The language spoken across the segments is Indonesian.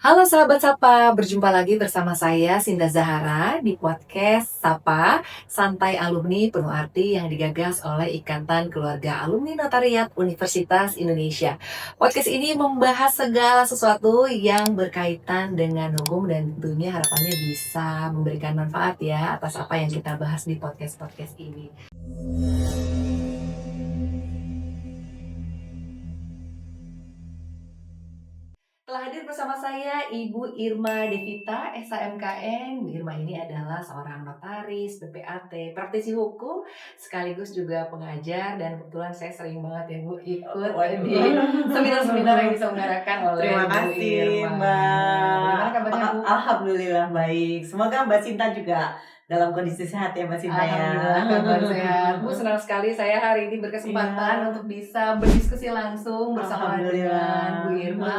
Halo sahabat Sapa, berjumpa lagi bersama saya Sinda Zahara di podcast Sapa, Santai Alumni Penuh Arti yang digagas oleh Ikatan Keluarga Alumni Notariat Universitas Indonesia. Podcast ini membahas segala sesuatu yang berkaitan dengan hukum dan tentunya harapannya bisa memberikan manfaat ya atas apa yang kita bahas di podcast-podcast ini. Telah hadir bersama saya Ibu Irma Devita, SHMKN. Bu Irma ini adalah seorang notaris, BPAT, praktisi hukum, sekaligus juga pengajar, dan kebetulan saya sering banget ya Bu ikut di seminar-seminar yang diselenggarakan oleh Terima Bu kasih Irma. Mbak. Bagaimana kabarnya Bu? Alhamdulillah baik. Semoga Mbak Sinta juga dalam kondisi sehat ya Mbak Sinta ya. Alhamdulillah kabar sehat. Bu senang sekali saya hari ini berkesempatan Iya, untuk bisa berdiskusi langsung bersama dengan Bu alhamdulillah. Irma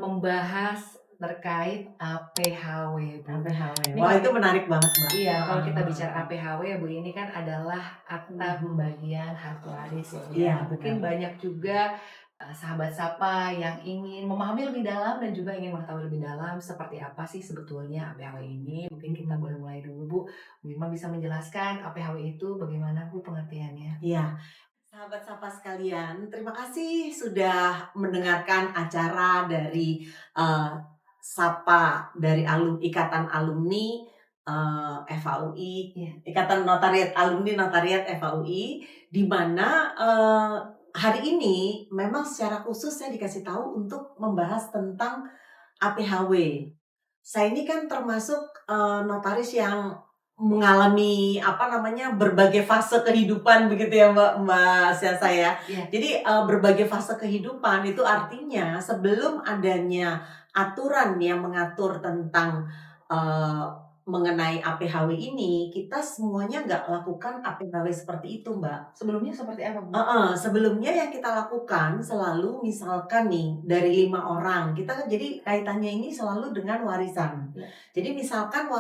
membahas terkait APHW, Bu. APHW. Ini Wah kalau itu menarik banget Mbak. iya, kalau kita bicara APHW ya Bu, ini kan adalah akta pembagian hak waris ya Bu ya. Iya Mungkin benar. banyak juga sahabat Sapa yang ingin memahami lebih dalam dan juga ingin mengetahui lebih dalam seperti apa sih sebetulnya APHW ini. Mungkin kita boleh mulai dulu Bu. Bu Irma bisa menjelaskan APHW itu bagaimana Bu pengertiannya? Iya. Sahabat Sapa sekalian, terima kasih sudah mendengarkan acara dari eh, Sapa dari Ikatan Alumni FAUI, Iya. Ikatan Notariat Alumni Notariat FAUI, di mana hari ini memang secara khusus saya dikasih tahu untuk membahas tentang APHW. Saya ini kan termasuk notaris yang mengalami berbagai fase kehidupan begitu ya Mbak saya. Iya. Jadi berbagai fase kehidupan itu artinya sebelum adanya aturan yang mengatur tentang eh, mengenai APHW ini, kita semuanya nggak lakukan APHW seperti itu Mbak. Sebelumnya seperti apa Bu? Sebelumnya yang kita lakukan selalu misalkan nih dari 5 orang, kita kan jadi kaitannya ini selalu dengan warisan. Ya. Jadi misalkan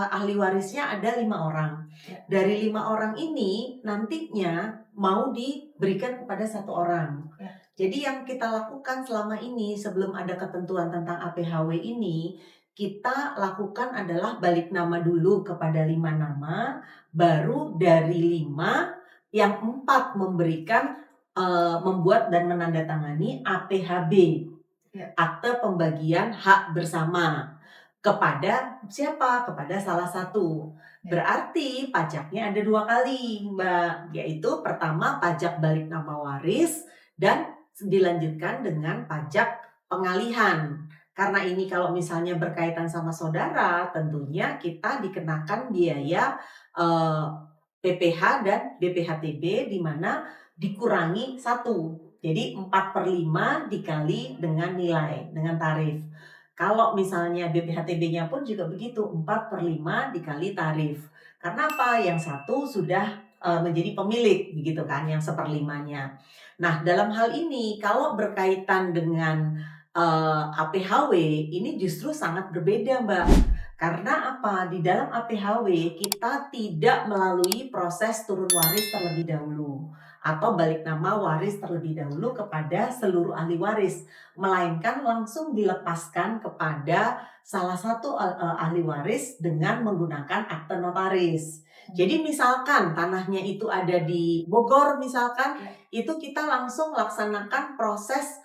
ahli warisnya ada 5 orang. Ya. Dari 5 orang ini nantinya mau diberikan kepada 1 orang. Ya. Jadi yang kita lakukan selama ini sebelum ada ketentuan tentang APHW ini, kita lakukan adalah balik nama dulu kepada 5 nama, baru dari 5 yang 4 memberikan membuat dan menandatangani APHB, Ya. akte pembagian hak bersama kepada siapa? Kepada salah satu. Ya. Berarti pajaknya ada 2 kali, Mbak. Yaitu pertama pajak balik nama waris dan dilanjutkan dengan pajak pengalihan. Karena ini kalau misalnya berkaitan sama saudara, tentunya kita dikenakan biaya eh, PPh dan BPhtB di mana dikurangi 1. Jadi 4/5 dikali dengan nilai, dengan tarif. Kalau misalnya BPhtB-nya pun juga begitu, 4/5 dikali tarif. Karena apa? Yang satu sudah menjadi pemilik, begitu kan, yang 1/5-nya. Nah, dalam hal ini kalau berkaitan dengan APHW, ini justru sangat berbeda, Mbak. Karena apa? Di dalam APHW kita tidak melalui proses turun waris terlebih dahulu atau balik nama waris terlebih dahulu kepada seluruh ahli waris, melainkan langsung dilepaskan kepada salah satu ahli waris dengan menggunakan akte notaris. Jadi misalkan tanahnya itu ada di Bogor misalkan, itu kita langsung laksanakan proses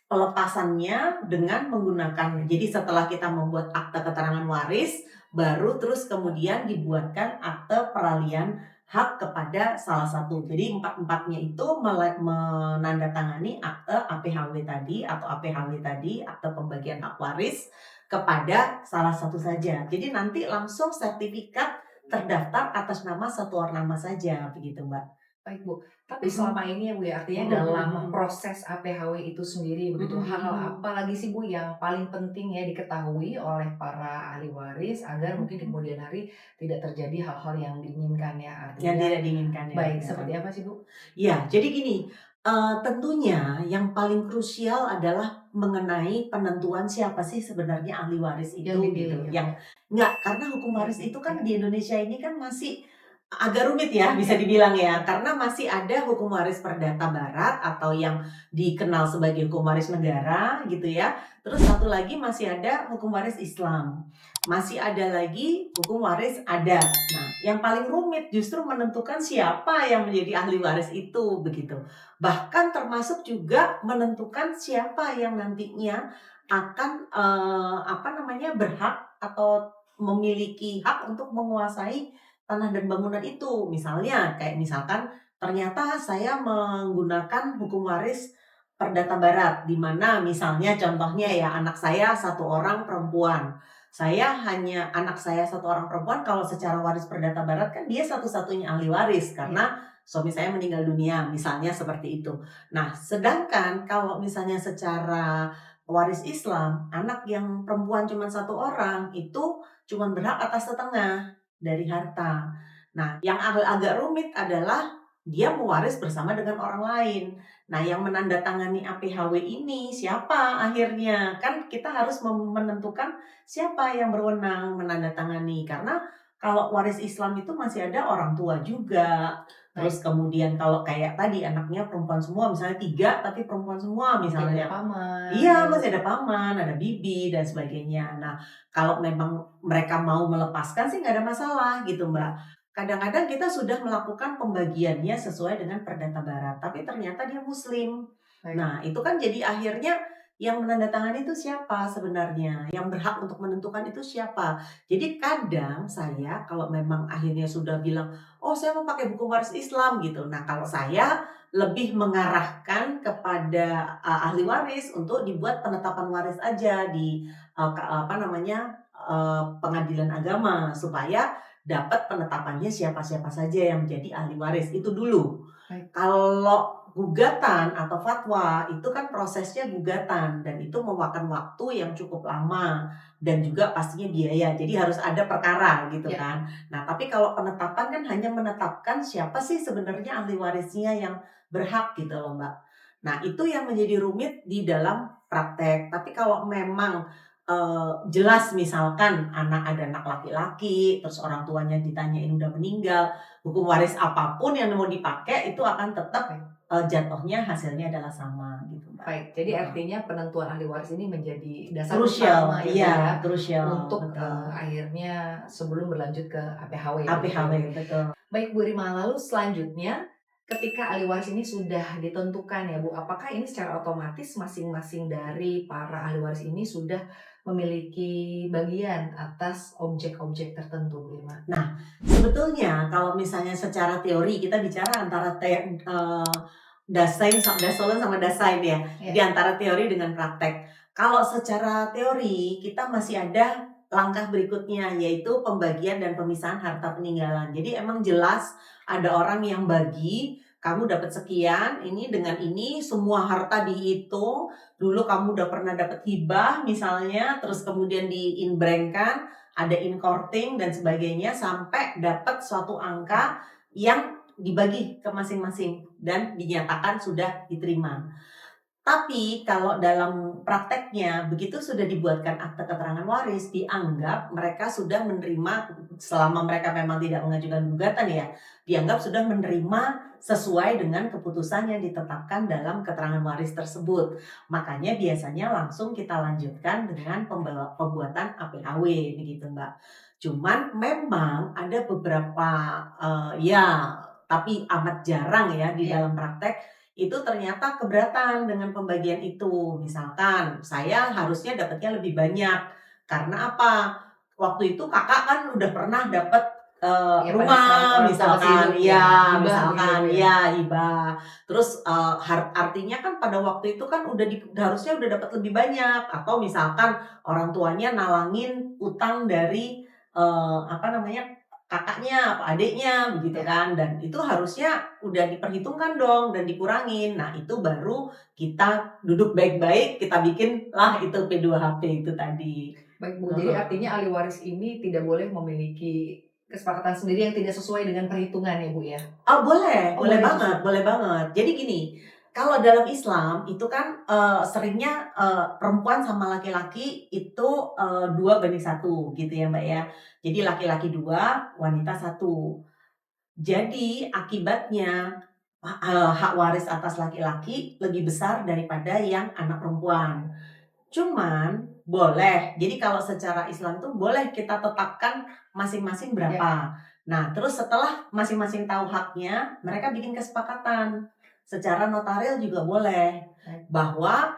pelepasannya dengan menggunakan, jadi setelah kita membuat akte keterangan waris, baru terus kemudian dibuatkan akte peralihan hak kepada salah satu. Jadi empat-empatnya itu menandatangani akte APHW tadi atau APHW tadi, akte pembagian hak waris kepada salah satu saja. Jadi nanti langsung sertifikat terdaftar atas nama satu orang nama saja, begitu Mbak. Baik Bu, tapi selama ini ya Bu ya, artinya dalam proses APHW itu sendiri begitu, hal-hal apa lagi sih Bu yang paling penting ya diketahui oleh para ahli waris agar mungkin di kemudian hari tidak terjadi hal-hal yang diinginkan ya, Yang artinya tidak diinginkan ya. baik, seperti apa sih Bu? Ya, jadi gini, tentunya yang paling krusial adalah mengenai penentuan siapa sih sebenarnya ahli waris itu Yang gitu. dipilih ya Bu? Karena hukum waris itu kan di Indonesia ini kan masih agak rumit ya bisa dibilang ya, karena masih ada hukum waris perdata barat atau yang dikenal sebagai hukum waris negara gitu ya. Terus satu lagi masih ada hukum waris Islam. Masih ada lagi hukum waris adat. Nah, yang paling rumit justru menentukan siapa yang menjadi ahli waris itu begitu. Bahkan termasuk juga menentukan siapa yang nantinya akan apa namanya berhak atau memiliki hak untuk menguasai tanah dan bangunan itu. Misalnya, kayak misalkan ternyata saya menggunakan hukum waris perdata barat, di mana misalnya contohnya ya anak saya satu orang perempuan. Anak saya satu orang perempuan, kalau secara waris perdata barat kan dia satu-satunya ahli waris Iya. karena suami saya meninggal dunia, misalnya seperti itu. Nah, sedangkan kalau misalnya secara waris Islam, anak yang perempuan cuma satu orang itu cuma berhak atas setengah dari harta. Nah, yang agak rumit adalah dia mewaris bersama dengan orang lain. Nah, yang menandatangani APHW ini siapa akhirnya? Kan kita harus menentukan siapa yang berwenang menandatangani. Karena kalau waris Islam itu masih ada orang tua juga. Terus Baik, kemudian kalau kayak tadi anaknya perempuan semua, misalnya tiga tapi perempuan semua masih ada misalnya. paman Iya, ya, Bu? masih ada paman, ada bibi, dan sebagainya. Nah, kalau memang mereka mau melepaskan sih nggak ada masalah gitu, Mbak. Ya, Kadang-kadang kita sudah melakukan pembagiannya sesuai dengan Perdata Barat, tapi ternyata dia Muslim. baik. Nah, itu kan jadi akhirnya yang menandatangani itu siapa sebenarnya? Yang berhak untuk menentukan itu siapa? Jadi kadang saya kalau memang akhirnya sudah bilang, "Oh, saya mau pakai buku waris Islam," gitu. Nah, kalau saya lebih mengarahkan kepada, ahli waris untuk dibuat penetapan waris aja di, apa namanya, pengadilan agama supaya dapat penetapannya siapa-siapa saja yang menjadi ahli waris, itu dulu. Baik. Kalau gugatan atau fatwa, itu kan prosesnya gugatan dan itu memakan waktu yang cukup lama dan juga pastinya biaya, jadi harus ada perkara gitu Ya, kan. Nah, tapi kalau penetapan kan hanya menetapkan siapa sih sebenarnya ahli warisnya yang berhak gitu loh, Mbak. Nah, itu yang menjadi rumit di dalam praktek, tapi kalau memang jelas misalkan ada anak laki-laki, terus orang tuanya ditanyain udah meninggal, hukum waris apapun yang mau dipakai itu akan tetap, baik. jatuhnya hasilnya adalah sama gitu, Mbak. Baik, jadi Heeh. artinya penentuan ahli waris ini menjadi dasar Krusial, utama ya, Bu, iya ya, krusial, untuk, betul. akhirnya sebelum berlanjut ke APHW begitu. APHW, betul. Baik Bu Rima, lalu selanjutnya ketika ahli waris ini sudah ditentukan ya Bu, apakah ini secara otomatis masing-masing dari para ahli waris ini sudah memiliki bagian atas objek-objek tertentu Bu Rima? Nah, sebetulnya kalau misalnya secara teori kita bicara antara Dasein sama Dasein ya. Jadi Ya, antara teori dengan praktek. Kalau secara teori kita masih ada langkah berikutnya yaitu pembagian dan pemisahan harta peninggalan. Jadi emang jelas ada orang yang bagi, kamu dapat sekian, ini dengan ini semua harta dihitung. Dulu kamu udah pernah dapat hibah misalnya, terus kemudian diinbrengkan, ada inkorting dan sebagainya sampai dapat suatu angka yang dibagi ke masing-masing dan dinyatakan sudah diterima. Tapi kalau dalam prakteknya, begitu sudah dibuatkan akte keterangan waris, dianggap mereka sudah menerima, selama mereka memang tidak mengajukan gugatan ya, dianggap sudah menerima sesuai dengan keputusan yang ditetapkan dalam keterangan waris tersebut. Makanya biasanya langsung kita lanjutkan dengan pembuatan APHW begitu, Mbak. Cuman memang ada beberapa, ya tapi amat jarang ya di ya, dalam praktek itu ternyata keberatan dengan pembagian itu. Misalkan, saya harusnya dapatnya lebih banyak, karena apa? Waktu itu Kakak kan udah pernah dapat, ya pada saat rumah orang tua masih misalkan, hidup ya, iya hibah begitu misalkan, Bu ya? iya hibah. Terus, artinya kan pada waktu itu kan harusnya udah dapat lebih banyak, atau misalkan orang tuanya nalangin utang dari, apa namanya, kakaknya, apa adiknya, begitu Ya. kan. Dan itu harusnya udah diperhitungkan dong dan dikurangin. Nah, itu baru kita duduk baik-baik, kita bikin lah itu P2HP itu tadi. Baik Bu, jadi Heeh. artinya ahli waris ini tidak boleh memiliki kesepakatan sendiri yang tidak sesuai dengan perhitungan ya Bu ya? Oh, boleh, Oh boleh boleh justru? banget, boleh banget. Jadi gini, kalau dalam Islam itu kan, seringnya, perempuan sama laki-laki itu, 2 banding 1 gitu ya, Mbak, ya. Jadi laki-laki 2, wanita 1. Jadi akibatnya hak waris atas laki-laki lebih besar daripada yang anak perempuan. Cuman boleh, jadi kalau secara Islam tuh boleh kita tetapkan masing-masing Ya, berapa. Nah, terus setelah masing-masing tahu haknya, mereka bikin kesepakatan. Secara notaril juga boleh, baik. bahwa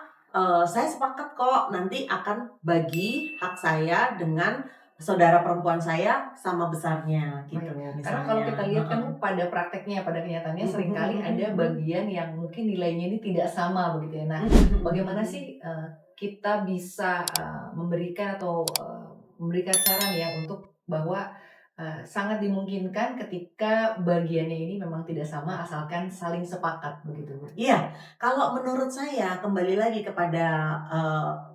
saya sepakat kok nanti akan bagi hak saya dengan saudara perempuan saya sama besarnya gitu Baik. Karena kalau misalnya. kita lihat kan pada prakteknya, pada kenyataannya Mhm seringkali mhm ada mhm. bagian yang mungkin nilainya ini tidak sama begitu ya. Nah, Mhm mhm bagaimana mhm. sih kita bisa memberikan atau memberikan saran ya untuk bahwa sangat dimungkinkan ketika bagiannya ini memang tidak sama asalkan saling sepakat begitu, Bu? Iya, kalau menurut saya kembali lagi kepada,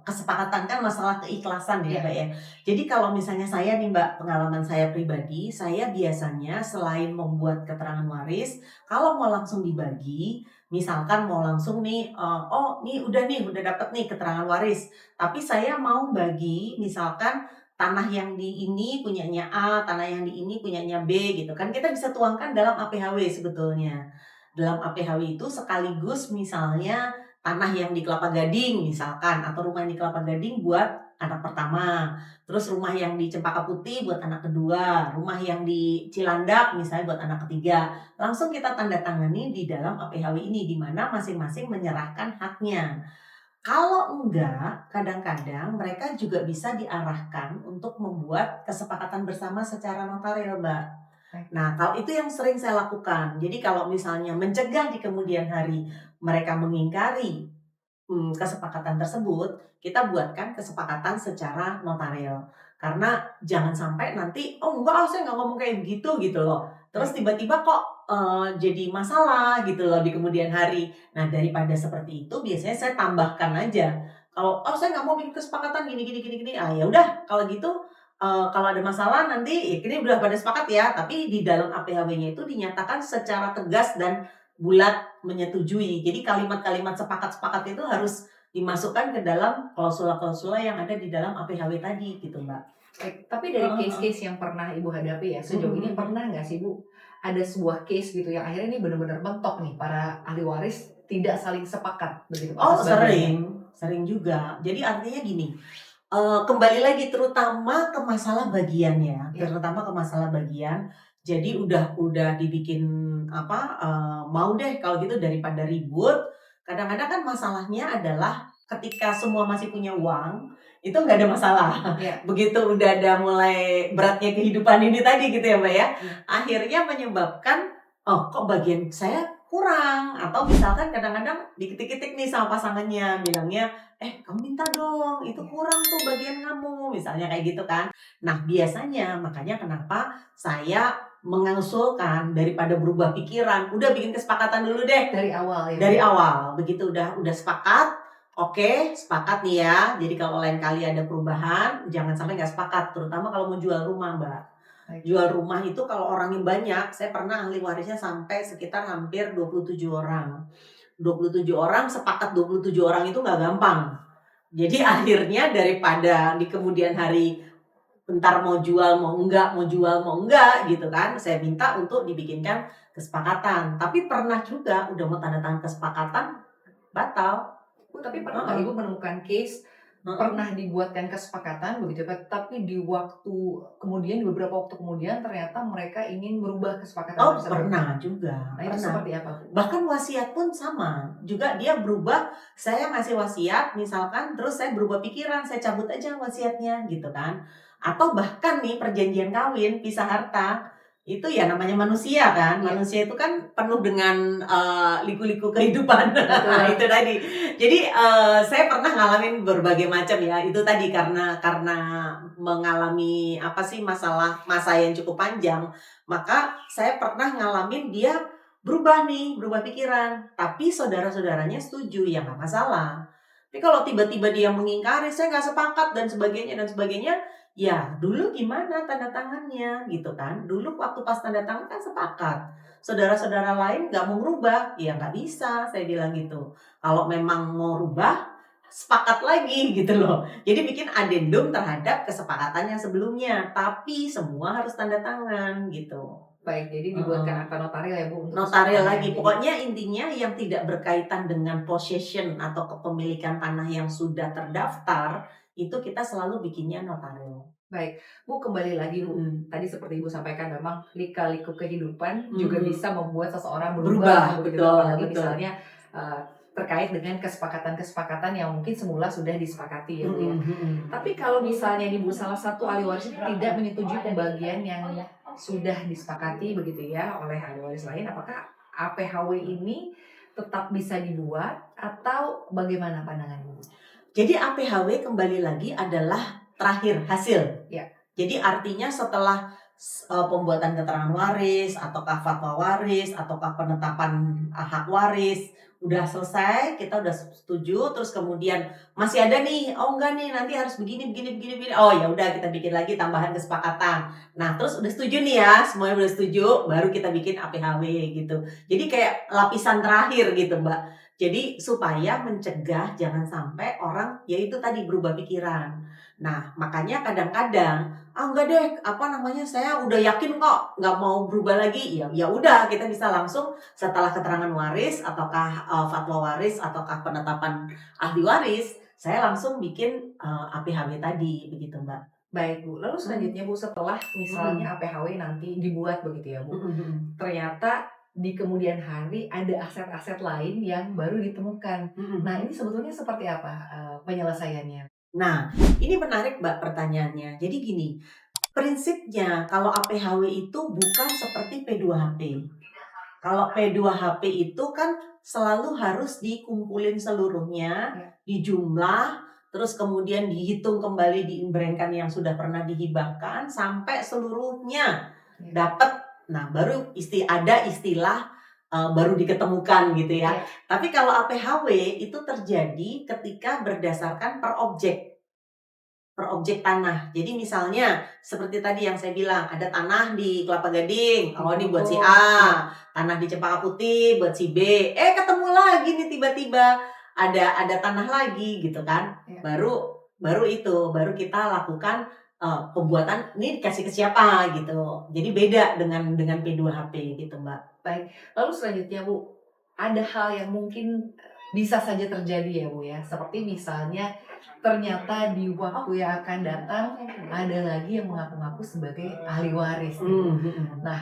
kesepakatan kan masalah keikhlasan ya, Mbak, Ya, ya. Jadi kalau misalnya saya nih, Mbak, pengalaman saya pribadi, saya biasanya selain membuat keterangan waris, kalau mau langsung dibagi, misalkan mau langsung nih, "Oh nih, udah dapet nih keterangan waris, tapi saya mau bagi misalkan tanah yang di ini punyanya A, tanah yang di ini punyanya B," gitu kan. Kita bisa tuangkan dalam APHW sebetulnya. Dalam APHW itu sekaligus misalnya tanah yang di Kelapa Gading misalkan, atau rumah yang di Kelapa Gading buat anak pertama, terus rumah yang di Cempaka Putih buat anak kedua, rumah yang di Cilandak misalnya buat anak ketiga. Langsung kita tanda tangani di dalam APHW ini, di mana masing-masing menyerahkan haknya. Kalau enggak, kadang-kadang mereka juga bisa diarahkan untuk membuat kesepakatan bersama secara notaril, Mbak. baik. Nah, kalau itu yang sering saya lakukan. Jadi kalau misalnya mencegah di kemudian hari mereka mengingkari, kesepakatan tersebut, kita buatkan kesepakatan secara notaril. Karena jangan sampai nanti, "Oh enggak ah, saya nggak ngomong kayak begitu," gitu loh. Terus Baik. tiba-tiba kok, jadi masalah gitu loh di kemudian hari. Nah, daripada seperti itu biasanya saya tambahkan aja, kalau, "Oh saya nggak mau bikin kesepakatan gini gini gini gini," ah, ya udah kalau gitu, kalau ada masalah nanti ya ini udah pada sepakat ya, tapi di dalam APHW-nya itu dinyatakan secara tegas dan bulat menyetujui. Jadi kalimat-kalimat sepakat-sepakat itu harus dimasukkan ke dalam klausula-klausula yang ada di dalam APHW tadi gitu, Mbak. Baik, tapi dari Heeh heeh. case-case yang pernah Ibu hadapi ya, Mhm sejauh ini mhm pernah mhm. nggak sih Bu, ada sebuah case gitu yang akhirnya ini benar-benar mentok nih, para ahli waris tidak saling sepakat begitu Oh atas bagiannya? sering, sering juga. Jadi artinya gini, kembali lagi terutama ke masalah bagian ya, Ya, terutama ke masalah bagian. Jadi udah dibikin apa, mau deh kalau gitu daripada ribut, kadang-kadang kan masalahnya adalah ketika semua masih punya uang, itu nggak ada masalah. ya, Begitu udah ada mulai beratnya kehidupan ini tadi gitu ya, Mbak, ya, iya. akhirnya menyebabkan, "Oh kok bagian saya kurang?" Atau misalkan kadang-kadang diketik-ketik nih sama pasangannya bilangnya, kamu minta dong, itu Iya. kurang tuh bagian kamu, misalnya kayak gitu kan. Nah, biasanya makanya kenapa saya mengusulkan daripada berubah pikiran, udah bikin kesepakatan dulu deh Dari awal ya Bu dari ya? awal. Begitu udah sepakat, oke, sepakat nih ya. Jadi kalau lain kali ada perubahan, jangan sampai nggak sepakat, terutama kalau mau jual rumah, Mbak. Baik. Jual rumah itu kalau orangnya banyak, saya pernah ahli warisnya sampai sekitar hampir 27 orang. 27 orang sepakat 27 orang itu nggak gampang. Jadi akhirnya daripada di kemudian hari bentar mau jual mau enggak gitu kan, saya minta untuk dibikinkan kesepakatan. Tapi pernah juga udah mau tanda tangan kesepakatan, batal. Bu, tapi pernah nggak Heeh, Ibu menemukan case, heeh. pernah dibuatkan kesepakatan begitu kan, tapi di waktu kemudian, di beberapa waktu kemudian ternyata mereka ingin merubah kesepakatan Oh tersebut? pernah juga, Nah itu pernah. seperti apa Bu? Bahkan wasiat pun sama, juga dia berubah, saya ngasih wasiat misalkan terus saya berubah pikiran, saya cabut aja wasiatnya gitu kan. Atau bahkan nih perjanjian kawin, pisah harta, itu ya namanya manusia kan, Iya, manusia itu kan penuh dengan, liku-liku kehidupan, itu betul. tadi. Jadi, saya pernah ngalamin berbagai macam ya, itu tadi karena mengalami apa sih, masalah masa yang cukup panjang, maka saya pernah ngalamin dia berubah nih, berubah pikiran, tapi saudara-saudaranya setuju, ya nggak masalah. Tapi kalau tiba-tiba dia mengingkari, "Saya nggak sepakat," dan sebagainya, ya dulu gimana tanda tangannya, gitu kan. Dulu waktu pas tanda tangan kan sepakat. Saudara-saudara lain nggak mau ngerubah, ya nggak bisa, saya bilang gitu. Kalau memang mau rubah, sepakat lagi gitu loh. Jadi bikin adendum terhadap kesepakatan yang sebelumnya, tapi semua harus tanda tangan, gitu. Baik, jadi dibuatkan akta notaril ya Bu untuk Notaril keseluruhannya. lagi, Jadi pokoknya intinya yang tidak berkaitan dengan possession atau kepemilikan tanah yang sudah terdaftar, itu kita selalu bikinnya notaril. baik, Bu kembali lagi Bu. Mhm. Tadi seperti Ibu sampaikan memang lika-liku kehidupan juga Mhm. bisa membuat seseorang berubah Berubah, begitu, betul apalagi betul. misalnya terkait dengan kesepakatan-kesepakatan yang mungkin semula sudah disepakati ya Bu ya. Mhm mhm. Tapi kalau misalnya nih Bu, salah satu ahli waris ini tidak menyetujui pembagian yang sudah disepakati begitu ya oleh ahli waris lain, apakah APHW ini tetap bisa dibuat atau bagaimana pandangan Ibu? Jadi APHW kembali lagi adalah terakhir hasil. Ya. Jadi artinya setelah pembuatan keterangan waris ataukah fatwa waris ataukah penetapan hak waris udah selesai, kita udah setuju, terus kemudian masih ada nih, oh enggak nih nanti harus begini begini begini begini. Oh ya udah kita bikin lagi tambahan kesepakatan. Nah, terus udah setuju nih ya, semuanya udah setuju, baru kita bikin APHW gitu. Jadi kayak lapisan terakhir gitu, Mbak. Jadi supaya mencegah jangan sampai orang ya itu tadi berubah pikiran. Nah, makanya kadang-kadang, "Ah, enggak deh, apa namanya, saya udah yakin kok, nggak mau berubah lagi." Ya ya udah, kita bisa langsung setelah keterangan waris ataukah, fatwa waris ataukah penetapan ahli waris, saya langsung bikin, APHW tadi, begitu, Mbak. Baik Bu, lalu selanjutnya Bu, setelah misalnya Mhm. APHW nanti dibuat begitu ya Bu, Mhm mhm. ternyata di kemudian hari ada aset-aset lain yang baru ditemukan. Nah Mhm. ini sebetulnya seperti apa penyelesaiannya? Nah, ini menarik, Mbak, pertanyaannya. Jadi gini, prinsipnya kalau APHW itu bukan seperti P2HP. Kalau P2HP itu kan selalu harus dikumpulin seluruhnya, Ya, dijumlah, terus kemudian dihitung kembali, diimbrengkan yang sudah pernah dihibahkan sampai seluruhnya ya, dapat. Nah, baru ada istilah baru diketemukan gitu ya. ya. Tapi kalau APHW itu terjadi ketika berdasarkan per objek tanah. Jadi misalnya seperti tadi yang saya bilang, ada tanah di Kelapa Gading, Di oh ini buat si Bogor, ya, A, tanah di Cempaka Putih buat si B. Ketemu lagi nih tiba-tiba ada tanah lagi gitu kan. ya. Baru baru itu, baru kita lakukan pembuatan ini dikasih ke siapa gitu. Jadi beda dengan P2HP gitu, Mbak. Baik, lalu selanjutnya Bu, ada hal yang mungkin bisa saja terjadi ya Bu ya, seperti misalnya ternyata di waktu yang akan datang ada lagi yang mengaku-ngaku sebagai ahli waris nih Bu. Mhm. Nah,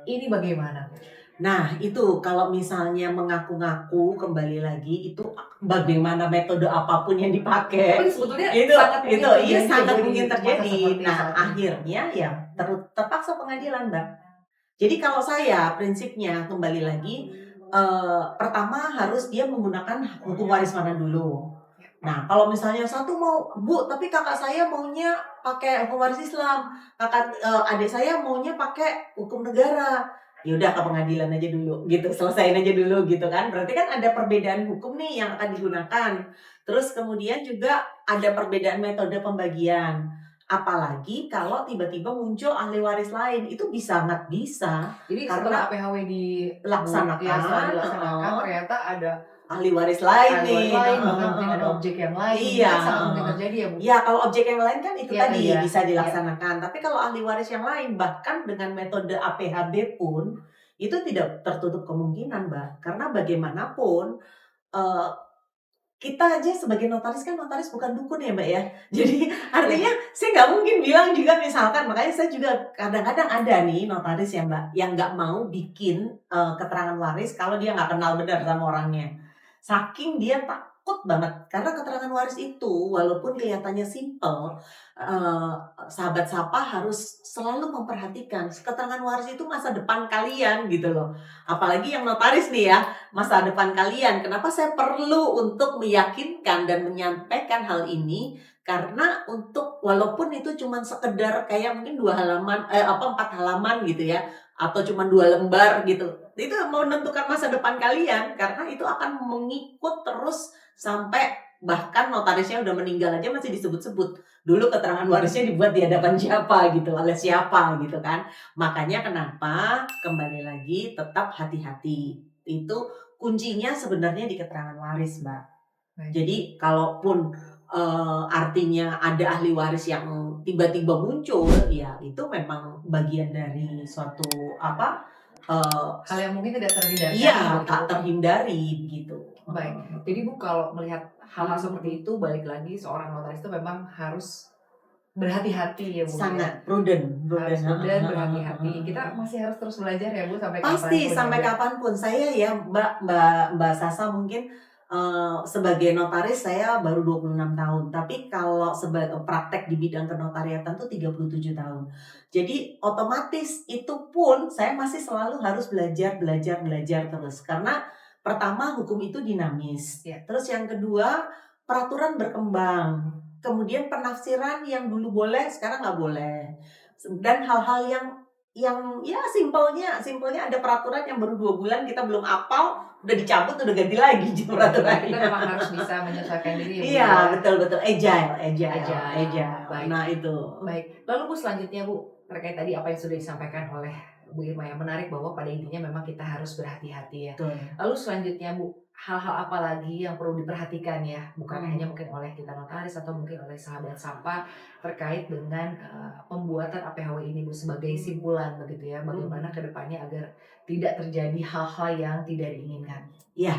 ini bagaimana Bu? Nah, itu kalau misalnya mengaku-ngaku kembali lagi itu bagaimana metode apapun yang Oh, dipakai, ini sebetulnya itu sangat mungkin iya terjadi ya Bu sangat di mungkin masa terjadi. seperti Nah, saat ini. akhirnya ya terpaksa pengadilan, Mbak. Jadi kalau saya prinsipnya kembali lagi, pertama harus dia menggunakan hukum waris mana dulu. Nah, kalau misalnya satu mau, "Bu, tapi kakak saya maunya pakai hukum waris Islam, adik saya maunya pakai hukum negara." Ya udah ke pengadilan aja dulu gitu, selesain aja dulu gitu kan. Berarti kan ada perbedaan hukum nih yang akan digunakan. Terus kemudian juga ada perbedaan metode pembagian. Apalagi kalau tiba-tiba muncul ahli waris lain, itu sangat bisa Jadi setelah karena APHW ya setelah laksanakan dilaksanakan ternyata ada ahli waris lain ahli waris nih, lain, bahkan mungkin ada objek yang lain, ini Iya, kan sangat mungkin terjadi ya Bu? iya kalau objek yang lain kan itu Iya tadi tadi ya? bisa Iya. dilaksanakan, tapi kalau ahli waris yang lain bahkan dengan metode APHB pun itu tidak tertutup kemungkinan, Mbak. Karena bagaimanapun, eee, kita aja sebagai notaris bukan dukun ya, Mbak, ya. Jadi Iya. artinya saya nggak mungkin bilang juga misalkan makanya saya juga kadang-kadang ada nih notaris ya, Mbak, yang nggak mau bikin, keterangan waris kalau dia nggak kenal benar sama orangnya. Saking dia takut banget, karena keterangan waris itu walaupun kelihatannya simpel, eee, sahabat sapa harus selalu memperhatikan keterangan waris itu masa depan kalian gitu loh. Apalagi yang notaris nih ya, masa depan kalian. Kenapa saya perlu untuk meyakinkan dan menyampaikan hal ini? Karena untuk walaupun itu cuma sekedar kayak mungkin 2 halaman, 4 halaman gitu ya, atau cuma 2 lembar gitu. Itu menentukan masa depan kalian karena itu akan mengikut terus sampai bahkan notarisnya udah meninggal aja masih disebut-sebut. Dulu keterangan warisnya dibuat di hadapan siapa gitu, oleh siapa gitu kan. Makanya kenapa kembali lagi tetap hati-hati. Itu kuncinya sebenarnya di keterangan waris, Mbak. Baik. Jadi kalaupun, artinya ada ahli waris yang tiba-tiba muncul, ya itu memang bagian dari suatu apa, Hal yang mungkin tidak terhindarkan iya, begitu, tak Bu. terhindari gitu. Baik. Jadi Bu kalau melihat hal-hal seperti Mhm. itu balik lagi seorang notaris itu memang harus berhati-hati ya Bu ya. Sangat prudent, Harus prudent, heeh, prudent, heeh, berhati-hati. heeh, Kita heeh. masih harus terus belajar ya Bu sampai Pasti kapanpun ya Bu sampai ya. kapanpun. Saya ya Mbak Sasa mungkin, sebagai notaris saya baru 26 tahun, tapi kalau praktek di bidang kenotariatan tuh 37 tahun. Jadi otomatis itu pun saya masih selalu harus belajar belajar belajar terus. Karena pertama hukum itu dinamis, Iya. terus yang kedua peraturan berkembang, kemudian penafsiran yang dulu boleh sekarang nggak boleh. Dan hal-hal yang ya simpelnya ada peraturan yang baru 2 bulan kita belum hafal, udah dicabut, udah ganti lagi Nah, kita peraturannya. memang harus bisa menyesuaikan diri ya Bu Iya, ya. betul betul, agile agile Agile. agile. Baik. Nah itu. Baik. Lalu Bu selanjutnya Bu, terkait tadi apa yang sudah disampaikan oleh Bu Irma yang menarik bahwa pada intinya memang kita harus berhati-hati ya. Betul. Lalu selanjutnya Bu, hal-hal apa lagi yang perlu diperhatikan ya, bukan hanya mungkin oleh kita notaris atau mungkin oleh sahabat sapa terkait dengan pembuatan APHW ini Bu sebagai simpulan begitu ya, bagaimana ke depannya agar tidak terjadi hal-hal yang tidak diinginkan. Iya.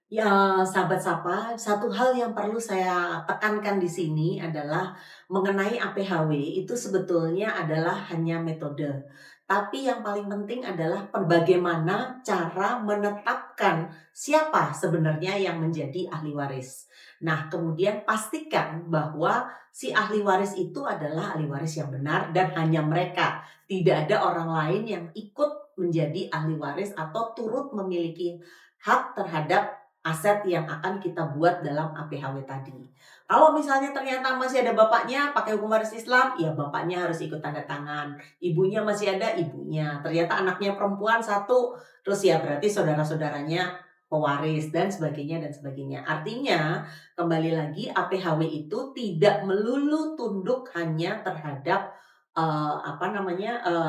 Ya, sahabat sapa, satu hal yang perlu saya tekankan di sini adalah mengenai APHW itu sebetulnya adalah hanya metode. Tapi yang paling penting adalah bagaimana cara menetapkan siapa sebenarnya yang menjadi ahli waris. Nah, kemudian pastikan bahwa si ahli waris itu adalah ahli waris yang benar dan hanya mereka. Tidak ada orang lain yang ikut menjadi ahli waris atau turut memiliki hak terhadap aset yang akan kita buat dalam APHW tadi. Kalau misalnya ternyata masih ada bapaknya pakai hukum waris Islam, ya bapaknya harus ikut tanda tangan. Ibunya masih ada ibunya. Ternyata anaknya perempuan satu, terus ya berarti saudara-saudaranya pewaris dan sebagainya dan sebagainya. Artinya kembali lagi APHW itu tidak melulu tunduk hanya terhadap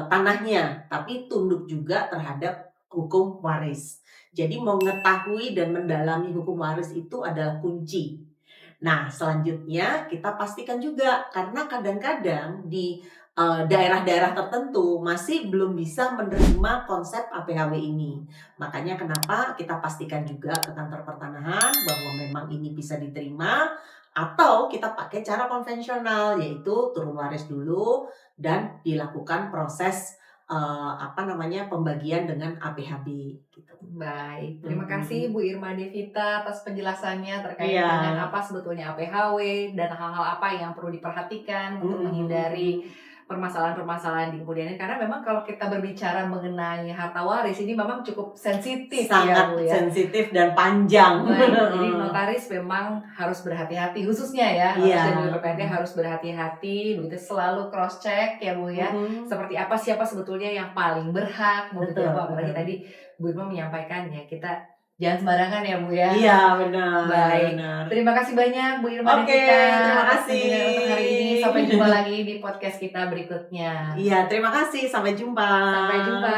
tanahnya, tapi tunduk juga terhadap hukum waris. Jadi mengetahui dan mendalami hukum waris itu adalah kunci. Nah, selanjutnya kita pastikan juga karena kadang-kadang di daerah-daerah tertentu masih belum bisa menerima konsep APHW ini. Makanya kenapa kita pastikan juga ke kantor pertanahan bahwa memang ini bisa diterima atau kita pakai cara konvensional yaitu turun waris dulu dan dilakukan proses pembagian dengan APHB gitu. Baik, terima kasih Bu Irma Devita atas penjelasannya terkait Iya. dengan apa sebetulnya APHW dan hal-hal apa yang perlu diperhatikan untuk menghindari permasalahan-permasalahan di kemudian hari. Karena memang kalau kita berbicara mengenai harta waris ini memang cukup sensitif ya sangat Bu ya. sensitif dan panjang. Baik, jadi notaris memang harus berhati-hati khususnya ya, notaris Iya. dan juga PNT harus berhati-hati begitu selalu cross check ya Bu ya. Seperti apa siapa sebetulnya yang paling berhak begitu ya Betul, Bu. Apalagi betul. tadi Bu Irma menyampaikan ya kita jangan sembarangan ya Bu ya. Iya, benar. Baik. Benar. Terima kasih banyak Bu Irma Oke, Devita terima atas kasih. kunjungan untuk hari ini. Sampai jumpa lagi di podcast kita berikutnya. Iya, terima kasih. Sampai jumpa. Sampai jumpa.